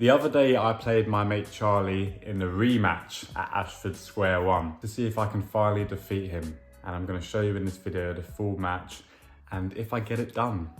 The other day I played my mate Charlie in the rematch at Ashford Square 1 to see if I can finally defeat him. And I'm going to show you in this video the full match and if I get it done.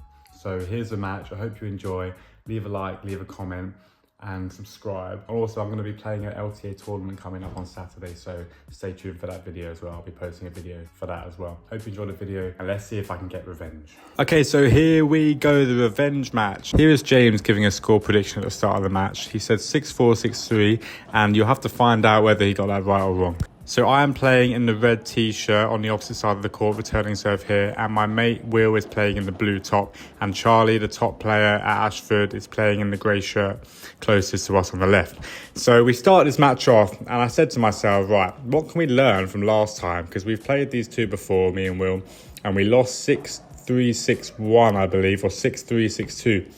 So here's the match. I hope you enjoy. Leave a like, leave a comment and subscribe. Also, I'm going to be playing an LTA tournament coming up on Saturday, so stay tuned for that video as well. I'll be posting a video for that as well. Hope you enjoyed the video and let's see if I can get revenge. Okay, so here we go, the revenge match. Here is James giving a score prediction at the start of the match. He said 6-4, 6-3, and you'll have to find out whether he got that right or wrong. So I am playing in the red t-shirt on the opposite side of the court, returning serve here, and my mate Will is playing in the blue top, and Charlie, the top player at Ashford, is playing in the grey shirt closest to us on the left. So we start this match off, and I said to myself, right, what can we learn from last time? Because we've played these two before, me and Will, and we lost 6-3, 6-1, I believe, or 6-3, 6-2.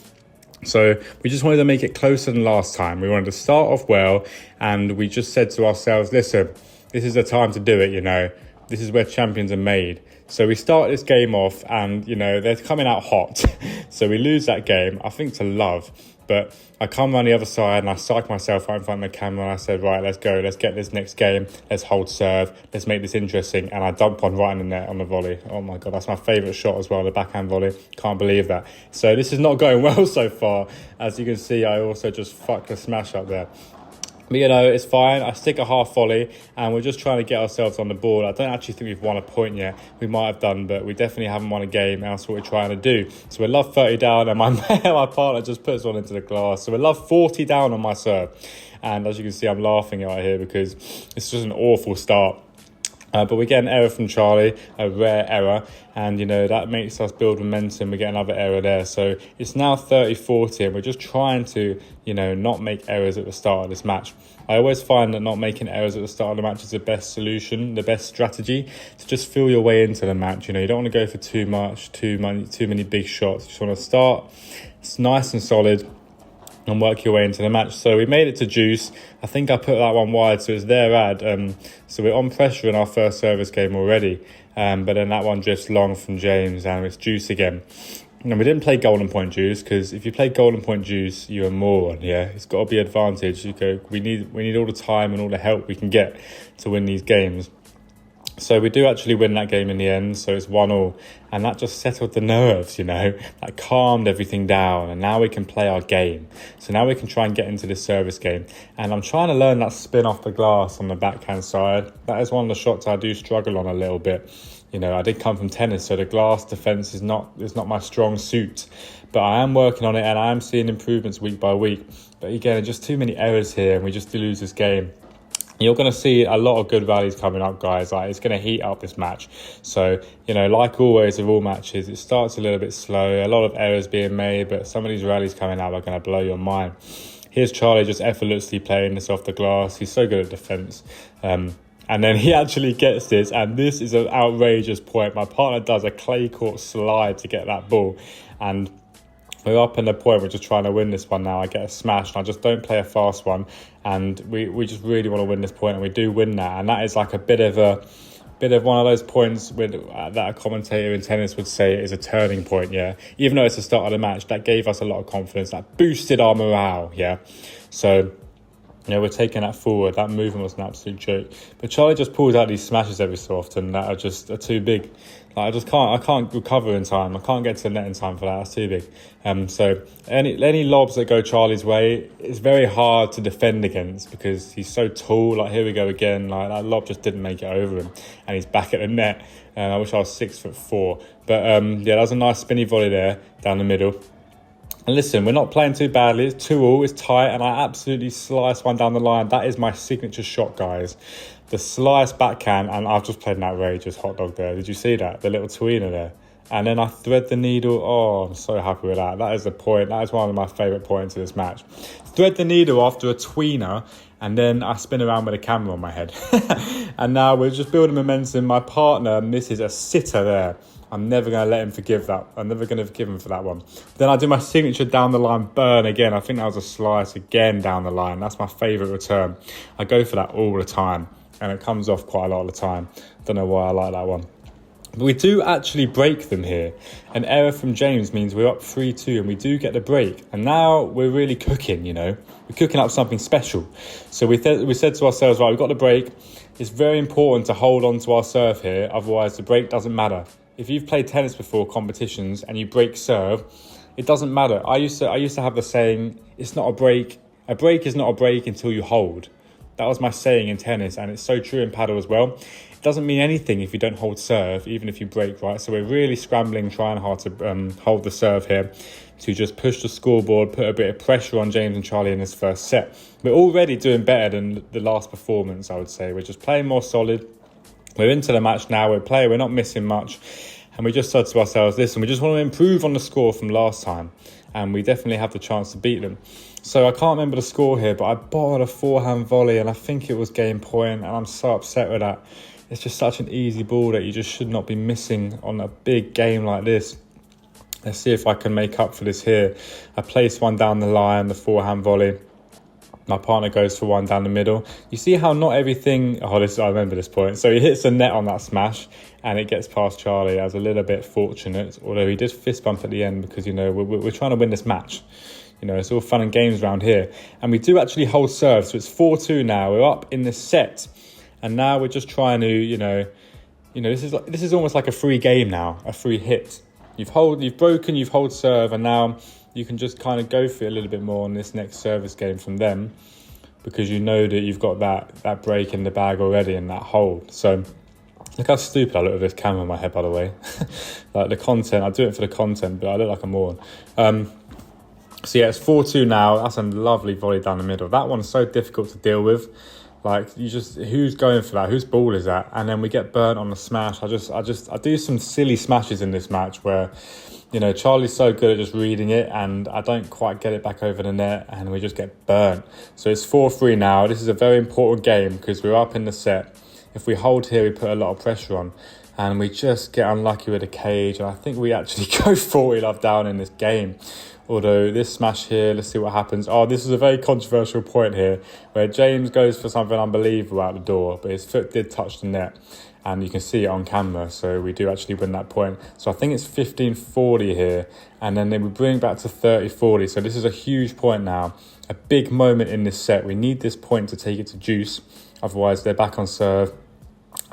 So we just wanted to make it closer than last time. We wanted to start off well, and we just said to ourselves, listen, this is the time to do it, you know. This is where champions are made. So we start this game off and, you know, they're coming out hot. So we lose that game, I think to love. But I come around the other side and I psych myself right in front of the camera and I said, right, let's go. Let's get this next game. Let's hold serve. Let's make this interesting. And I dump one right in the net on the volley. Oh my God, that's my favourite shot as well, the backhand volley. Can't believe that. So this is not going well so far. As you can see, I also just fucked the smash up there. But, you know, it's fine. I stick a half volley and we're just trying to get ourselves on the board. I don't actually think we've won a point yet. We might have done, but we definitely haven't won a game. And that's what we're trying to do. So we're love 30 down and my partner just puts one into the glass. So we're love 40 down on my serve. And as you can see, I'm laughing right here because it's just an awful start. But we get an error from Charlie, a rare error, and, you know, that makes us build momentum. We get another error there. So it's now 30-40, and we're just trying to, you know, not make errors at the start of this match. I always find that not making errors at the start of the match is the best solution, the best strategy to just feel your way into the match. You know, you don't want to go for too many big shots. You just want to start it's nice and solid and work your way into the match. So we made it to juice. I think I put that one wide, so it's their ad. So we're on pressure in our first service game already. But then that one drifts long from James and it's juice again. And we didn't play golden point juice because if you play golden point juice, you're a moron. Yeah, it's got to be advantage. We need all the time and all the help we can get to win these games. So we do actually win that game in the end, so it's 1-1. And that just settled the nerves, you know. That calmed everything down, and now we can play our game. So now we can try and get into this service game. And I'm trying to learn that spin off the glass on the backhand side. That is one of the shots I do struggle on a little bit. You know, I did come from tennis, so the glass defence is not my strong suit. But I am working on it, and I am seeing improvements week by week. But again, just too many errors here, and we just do lose this game. You're going to see a lot of good rallies coming up, guys. Like, it's going to heat up this match. So, you know, like always with all matches, it starts a little bit slow. A lot of errors being made, but some of these rallies coming up are going to blow your mind. Here's Charlie just effortlessly playing this off the glass. He's so good at defence. And then he actually gets this, and this is an outrageous point. My partner does a clay court slide to get that ball. And we're up in the point, we're just trying to win this one now. I get a smash and I just don't play a fast one. And we just really want to win this point, and we do win that. And that is like a bit of one of those points that a commentator in tennis would say is a turning point, yeah. Even though it's the start of the match, that gave us a lot of confidence. That boosted our morale, yeah. So, you know, we're taking that forward. That movement was an absolute joke. But Charlie just pulls out these smashes every so often that are too big. Like, I can't recover in time. I can't get to the net in time for that. That's too big. So any lobs that go Charlie's way, it's very hard to defend against because he's so tall. Like, here we go again. Like, that lob just didn't make it over him, and he's back at the net. I wish I was 6'4". But yeah, that was a nice spinny volley there down the middle. And listen, we're not playing too badly. It's 2-2, it's tight, and I absolutely slice one down the line. That is my signature shot, guys. The slice backhand, and I've just played an outrageous hot dog there. Did you see that? The little tweener there. And then I thread the needle. Oh, I'm so happy with that. That is the point. That is one of my favourite points of this match. Thread the needle after a tweener, and then I spin around with a camera on my head. And now we're just building momentum. My partner misses a sitter there. I'm never going to let him forgive that. I'm never going to forgive him for that one. Then I do my signature down the line burn again. I think that was a slice again down the line. That's my favourite return. I go for that all the time, and it comes off quite a lot of the time. Don't know why I like that one. But we do actually break them here. An error from James means we're up 3-2 and we do get the break. And now we're really cooking, you know. We're cooking up something special. So we said to ourselves, right, we've got the break. It's very important to hold on to our serve here. Otherwise, the break doesn't matter. If you've played tennis before, competitions, and you break serve, it doesn't matter. I used to have the saying, it's not a break. A break is not a break until you hold. That was my saying in tennis, and it's so true in paddle as well. It doesn't mean anything if you don't hold serve, even if you break, right? So we're really scrambling, trying hard to hold the serve here to just push the scoreboard, put a bit of pressure on James and Charlie in this first set. We're already doing better than the last performance, I would say. We're just playing more solid. We're into the match now. We're not missing much. And we just said to ourselves, listen, we just want to improve on the score from last time. And we definitely have the chance to beat them. So I can't remember the score here, but I borrowed a forehand volley and I think it was game point, and I'm so upset with that. It's just such an easy ball that you just should not be missing on a big game like this. Let's see if I can make up for this here. I place one down the line, the forehand volley. My partner goes for one down the middle. You see how not everything... I remember this point. So he hits the net on that smash and it gets past Charlie. I was a little bit fortunate, although he did fist bump at the end because, you know, we're trying to win this match. You know, it's all fun and games around here. And we do actually hold serve. So it's 4-2 now. We're up in this set. And now we're just trying to, you know, this is almost like a free game now, a free hit. You've broken, you've hold serve, and now you can just kind of go for it a little bit more on this next service game from them, because you know that you've got that break in the bag already and that hold. So look how stupid I look with this camera in my head, by the way. Like the content, I do it for the content, but I look like a moron. So yeah, it's 4-2 now. That's a lovely volley down the middle. That one's so difficult to deal with. Like, who's going for that? Whose ball is that? And then we get burnt on the smash. I do some silly smashes in this match where, you know, Charlie's so good at just reading it and I don't quite get it back over the net and we just get burnt. So it's 4-3 now. This is a very important game because we're up in the set. If we hold here, we put a lot of pressure on and we just get unlucky with the cage. And I think we actually go 40-love down in this game. Although this smash here, let's see what happens. Oh, this is a very controversial point here where James goes for something unbelievable out the door, but his foot did touch the net and you can see it on camera. So we do actually win that point. So I think it's 15-40 here. And then we bring back to 30-40. So this is a huge point now, a big moment in this set. We need this point to take it to juice. Otherwise they're back on serve.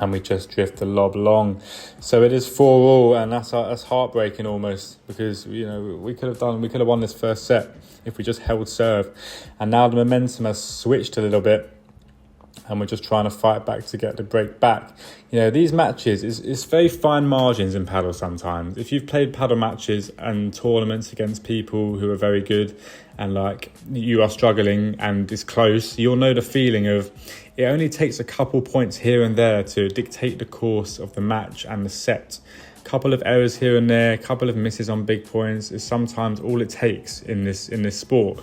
And we just drift the lob long. So it is 4-all, and that's heartbreaking almost, because, you know, we could have won this first set if we just held serve. And now the momentum has switched a little bit and we're just trying to fight back to get the break back. You know, these matches, it's very fine margins in paddle sometimes. If you've played paddle matches and tournaments against people who are very good and like you are struggling and it's close, you'll know the feeling of it only takes a couple points here and there to dictate the course of the match and the set. A couple of errors here and there, a couple of misses on big points is sometimes all it takes in this sport.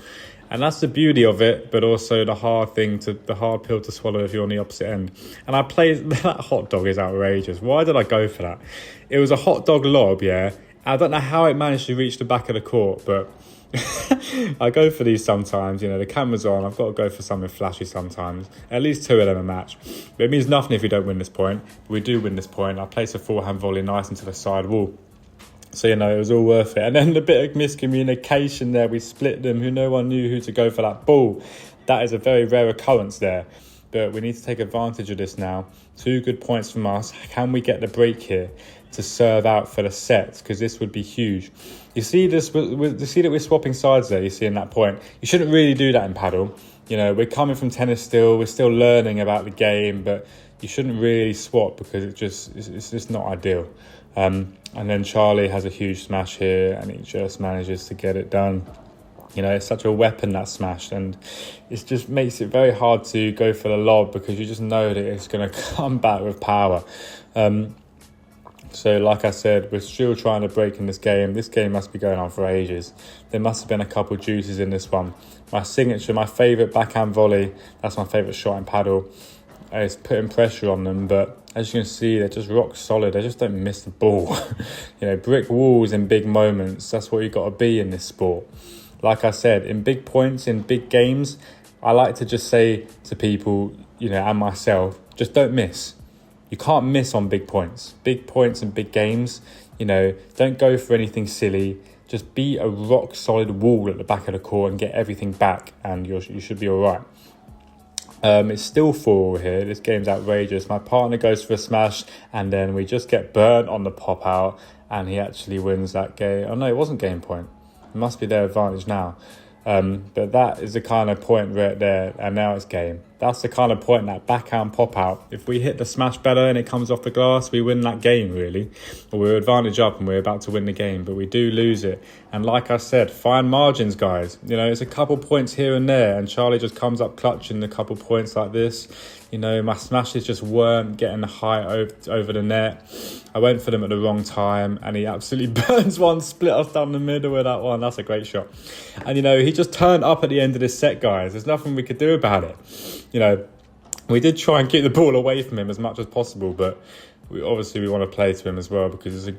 And that's the beauty of it, but also the hard pill to swallow if you're on the opposite end. And that hot dog is outrageous. Why did I go for that? It was a hot dog lob, yeah. I don't know how it managed to reach the back of the court, but I go for these sometimes. You know, the camera's on. I've got to go for something flashy sometimes. At least 2 of them a match. But it means nothing if we don't win this point. But we do win this point. I place a forehand volley nice into the side wall. So, you know, it was all worth it. And then the bit of miscommunication there, we split them. No one knew who to go for that ball. That is a very rare occurrence there. But we need to take advantage of this now. 2 good points from us. Can we get the break here to serve out for the set? Because this would be huge. You see this? You see that we're swapping sides there, you see in that point. You shouldn't really do that in paddle. You know, we're coming from tennis still. We're still learning about the game. But you shouldn't really swap because it's just not ideal. And then Charlie has a huge smash here and he just manages to get it done. You know, it's such a weapon, that smash, and it just makes it very hard to go for the lob because you just know that it's going to come back with power. So like I said, we're still trying to break in this game. This game must be going on for ages. There must have been a couple juices in this one. My signature, my favourite backhand volley, that's my favourite shot in paddle. It's putting pressure on them, but as you can see, they're just rock solid. They just don't miss the ball. You know, brick walls in big moments. That's what you've got to be in this sport. Like I said, in big points, in big games, I like to just say to people, you know, and myself, just don't miss. You can't miss on big points. Big points and big games, you know, don't go for anything silly. Just be a rock solid wall at the back of the court and get everything back, and you should be all right. It's still 4 here. This game's outrageous. My partner goes for a smash, and then we just get burnt on the pop out, and he actually wins that game. Oh no, it wasn't game point. It must be their advantage now. But that is the kind of point right there, and now it's game. That's the kind of point, that backhand pop out. If we hit the smash better and it comes off the glass, we win that game, really. Or we're advantage up and we're about to win the game, but we do lose it. And like I said, fine margins, guys. You know, it's a couple points here and there, and Charlie just comes up clutching a couple points like this. You know, my smashes just weren't getting the height over the net. I went for them at the wrong time, and he absolutely burns one, split us down the middle with that one. That's a great shot. And, you know, he just turned up at the end of this set, guys. There's nothing we could do about it. You know, we did try and keep the ball away from him as much as possible, but we want to play to him as well, because it's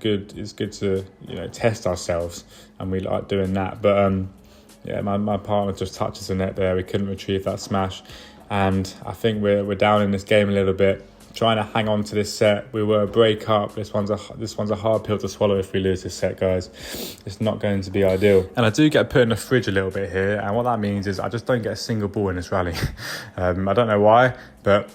good to, you know, test ourselves, and we like doing that. But yeah, my partner just touches the net there. We couldn't retrieve that smash, and I think we're down in this game a little bit, trying to hang on to this set. We were a break up. This one's a hard pill to swallow if we lose this set, guys. It's not going to be ideal. And I do get put in the fridge a little bit here, and what that means is I just don't get a single ball in this rally. I don't know why, but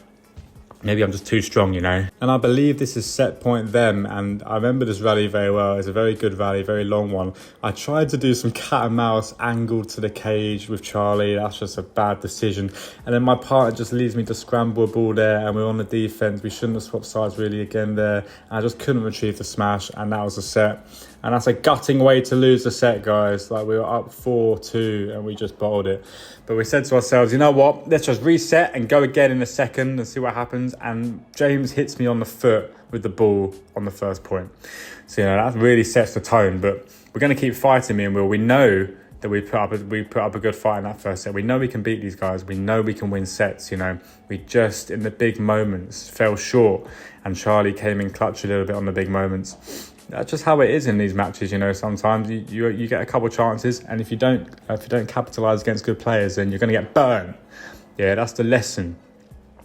maybe I'm just too strong, you know. And I believe this is set point them, and I remember this rally very well. It's a very good rally, very long one. I tried to do some cat and mouse angled to the cage with Charlie. That's just a bad decision. And then my partner just leaves me to scramble a ball there, and we're on the defense. We shouldn't have swapped sides really again there. And I just couldn't retrieve the smash, and that was a set. And that's a gutting way to lose the set, guys. Like, we were up 4-2 and we just bottled it. But we said to ourselves, you know what? Let's just reset and go again in a second and see what happens. And James hits me on the foot with the ball on the first point. So, you know, that really sets the tone. But we're going to keep fighting, me and Will. We know that we put up a good fight in that first set. We know we can beat these guys. We know we can win sets, you know. We just, in the big moments, fell short. And Charlie came in clutch a little bit on the big moments. That's just how it is in these matches, you know. Sometimes you get a couple chances, and if you don't capitalise against good players, then you're going to get burned. Yeah, that's the lesson.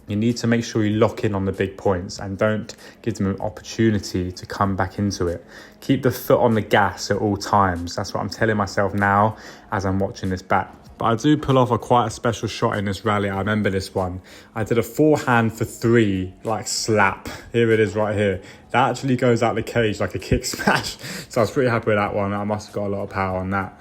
You need to make sure you lock in on the big points and don't give them an opportunity to come back into it. Keep the foot on the gas at all times. That's what I'm telling myself now as I'm watching this back. But I do pull off quite a special shot in this rally. I remember this one. I did a forehand for 3, like slap. Here it is right here. That actually goes out the cage like a kick smash. So I was pretty happy with that one. I must have got a lot of power on that.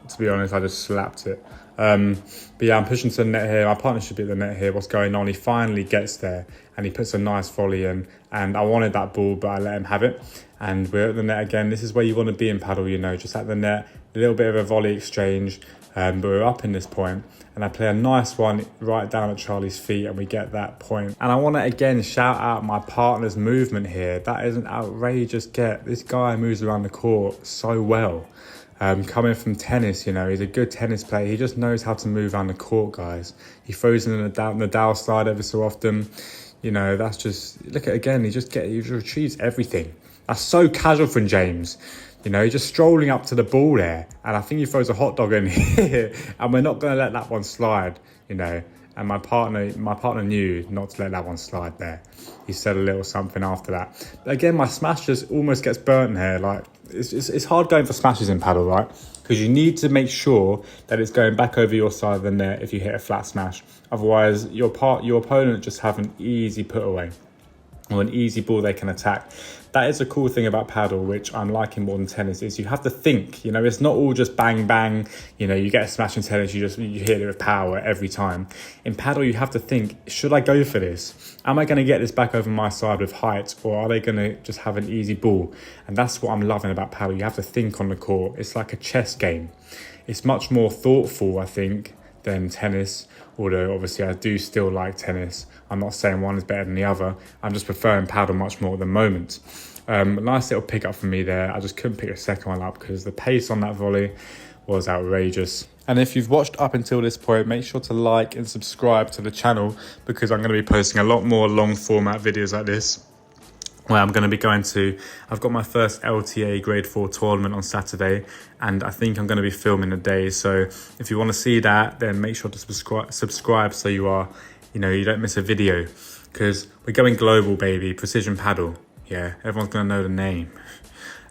To be honest, I just slapped it. But yeah, I'm pushing to the net here. My partner should be at the net here. What's going on? He finally gets there and he puts a nice volley in. And I wanted that ball, but I let him have it. And we're at the net again. This is where you want to be in paddle, you know, just at the net. A little bit of a volley exchange. But we're up in this point, and I play a nice one right down at Charlie's feet, and we get that point. And I want to again shout out my partner's movement here. That is an outrageous get. This guy moves around the court so well. Coming from tennis, you know, he's a good tennis player. He just knows how to move around the court, guys. He throws in the Dow slide every so often. You know, that's just, look at it again. He just retrieves everything. That's so casual from James. You know, he's just strolling up to the ball there. And I think he throws a hot dog in here. And we're not going to let that one slide, you know. And my partner knew not to let that one slide there. He said a little something after that. But again, my smash just almost gets burnt here. Like, it's hard going for smashes in paddle, right? Because you need to make sure that it's going back over your side of the net if you hit a flat smash. Otherwise, your opponent just have an easy put away or an easy ball they can attack. That is a cool thing about paddle, which I'm liking more than tennis, is you have to think. You know, it's not all just bang, bang. You know, you get a smash in tennis, you hit it with power every time. In paddle, you have to think, should I go for this? Am I going to get this back over my side with height, or are they going to just have an easy ball? And that's what I'm loving about paddle. You have to think on the court. It's like a chess game. It's much more thoughtful, I think, than tennis, although obviously I do still like tennis. I'm not saying one is better than the other. I'm just preferring paddle much more at the moment. Nice little pick up for me there. I just couldn't pick a second one up because the pace on that volley was outrageous. And if you've watched up until this point, make sure to like and subscribe to the channel, because I'm going to be posting a lot more long format videos like this. Well, I'm going to be I've got my first LTA grade 4 tournament on Saturday, and I think I'm going to be filming a day. So if you want to see that, then make sure to subscribe so you don't miss a video. because we're going global, baby. Precision Padel. Yeah, everyone's going to know the name.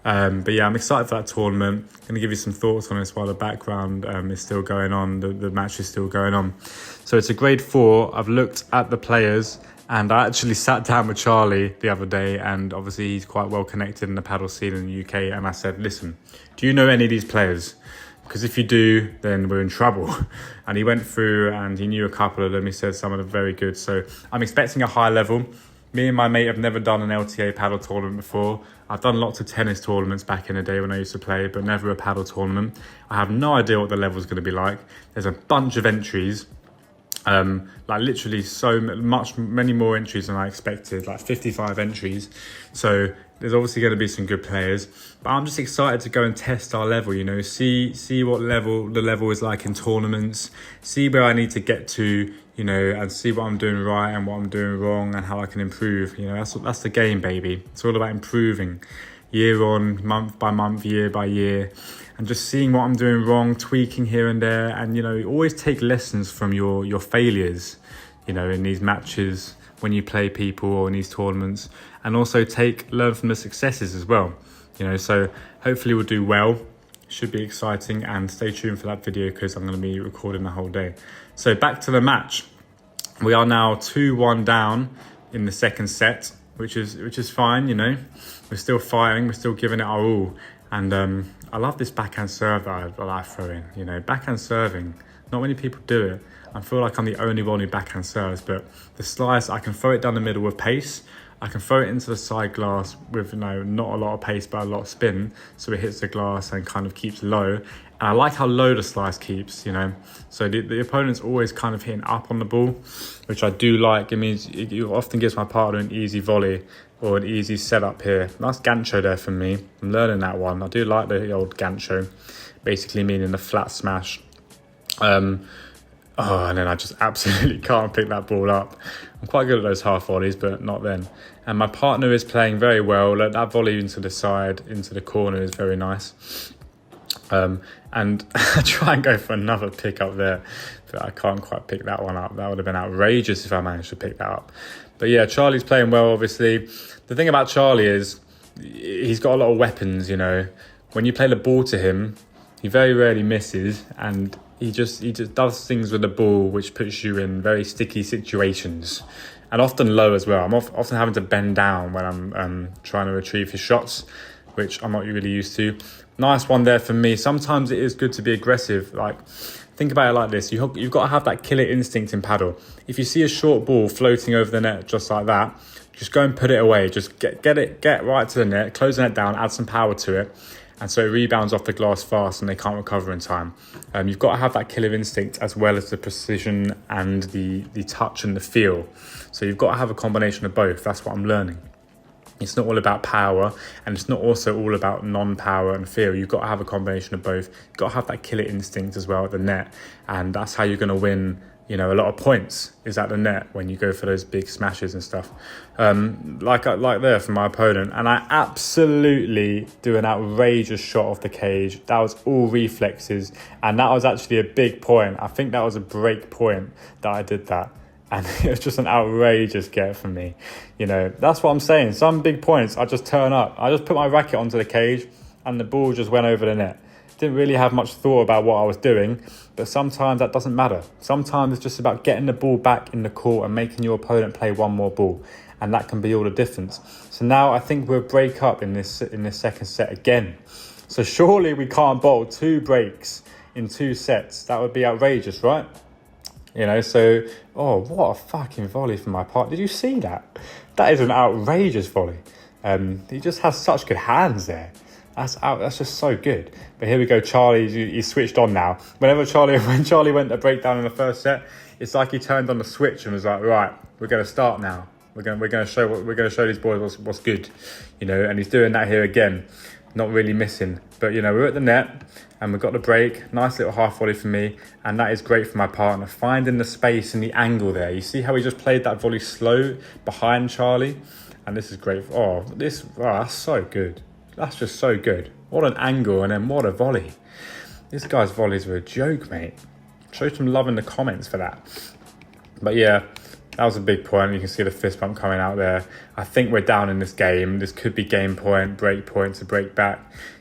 But yeah, I'm excited for that tournament. Going to give you some thoughts on this while the background is still going on. The match is still going on. So it's a grade 4. I've looked at the players, and I actually sat down with Charlie the other day, and obviously he's quite well connected in the paddle scene in the UK. And I said, listen, do you know any of these players? Because if you do, then we're in trouble. And he went through and he knew a couple of them. He said some of them very good. So I'm expecting a high level. Me and my mate have never done an LTA paddle tournament before. I've done lots of tennis tournaments back in the day when I used to play, but never a paddle tournament. I have no idea what the level's going to be like. There's a bunch of entries. Like literally many more entries than I expected, like 55 entries. So there's obviously going to be some good players, but I'm just excited to go and test our level, you know, see what level the level is like in tournaments, see where I need to get to, you know, and see what I'm doing right and what I'm doing wrong and how I can improve. You know, that's the game, baby. It's all about improving year on, month by month, year by year, and just seeing what I'm doing wrong, tweaking here and there. And, you know, always take lessons from your failures, you know, in these matches when you play people or in these tournaments, and also learn from the successes as well, you know. So hopefully we'll do well. Should be exciting, and stay tuned for that video because I'm going to be recording the whole day. So back to the match. We are now 2-1 down in the second set, which is fine, you know. We're still fighting, we're still giving it our all. And I love this backhand serve that I like throwing, you know. Backhand serving, not many people do it. I feel like I'm the only one who backhand serves, but the slice, I can throw it down the middle with pace. I can throw it into the side glass with, you know, not a lot of pace, but a lot of spin. So it hits the glass and kind of keeps low. And I like how low the slice keeps, you know. So the opponent's always kind of hitting up on the ball, which I do like. It means it often gives my partner an easy volley or an easy setup here. Nice gancho there for me. I'm learning that one. I do like the old gancho, basically meaning the flat smash. And then I just absolutely can't pick that ball up. I'm quite good at those half volleys, but not then. And my partner is playing very well. That volley into the side, into the corner is very nice. And I try and go for another pick up there, but I can't quite pick that one up. That would have been outrageous if I managed to pick that up. But yeah, Charlie's playing well, obviously. The thing about Charlie is he's got a lot of weapons, you know. When you play the ball to him, he very rarely misses, and he just does things with the ball which puts you in very sticky situations, and often low as well. I'm often having to bend down when I'm trying to retrieve his shots, which I'm not really used to. Nice one there for me. Sometimes it is good to be aggressive. Like, think about it like this. You've got to have that killer instinct in paddle. If you see a short ball floating over the net just like that, just go and put it away. Just get right to the net, close the net down, add some power to it. And so it rebounds off the glass fast and they can't recover in time. You've got to have that killer instinct as well as the precision and the touch and the feel. So you've got to have a combination of both. That's what I'm learning. It's not all about power, and it's not also all about non-power and feel. You've got to have a combination of both. You've got to have that killer instinct as well at the net. And that's how you're going to win, you know, a lot of points is at the net when you go for those big smashes and stuff. Like there from my opponent. And I absolutely do an outrageous shot off the cage. That was all reflexes. And that was actually a big point. I think that was a break point that I did that. And it was just an outrageous get from me. You know, that's what I'm saying. Some big points, I just turn up. I just put my racket onto the cage and the ball just went over the net. Didn't really have much thought about what I was doing, but sometimes that doesn't matter. Sometimes it's just about getting the ball back in the court and making your opponent play one more ball, and that can be all the difference. So now I think we'll break up in this second set again. So surely we can't bowl 2 breaks in 2 sets. That would be outrageous, right? You know, so, oh, what a fucking volley from my part. Did you see that? That is an outrageous volley. He just has such good hands there. That's just so good. But here we go, Charlie, he's switched on now. When Charlie went to break down in the first set, it's like he turned on the switch and was like, right, we're going to start now. We're going to show these boys what's good, you know. And he's doing that here again, not really missing. But you know, we're at the net and we've got the break. Nice little half volley for me, and that is great for my partner. Finding the space and the angle there. You see how he just played that volley slow behind Charlie, and this is great. That's so good. That's just so good. What an angle, and then what a volley. This guy's volleys were a joke, mate. Show some love in the comments for that. But yeah, That was a big point. You can see the fist bump coming out there. I think we're down in this game. This could be game point, break point to break back.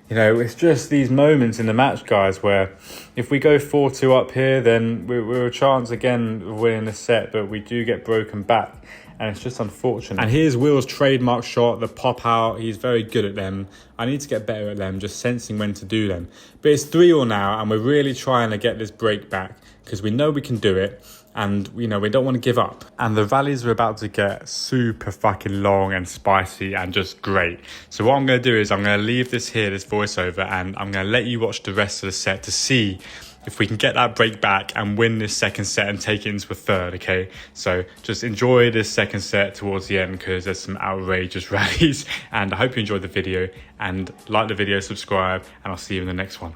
You know, it's just these moments in the match, guys, where if we go 4-2 up here, then we're a chance again of winning the set, but we do get broken back. And it's just unfortunate. And here's Will's trademark shot, the pop out. He's very good at them. I need to get better at them, just sensing when to do them. But it's 3-3 now, and we're really trying to get this break back because we know we can do it. And, you know, we don't want to give up. And the rallies are about to get super fucking long and spicy and just great. So what I'm going to do is I'm going to leave this here, this voiceover, and I'm going to let you watch the rest of the set to see if we can get that break back and win this second set and take it into a third, okay? So just enjoy this second set towards the end because there's some outrageous rallies. And I hope you enjoyed the video, and like the video, subscribe, and I'll see you in the next one.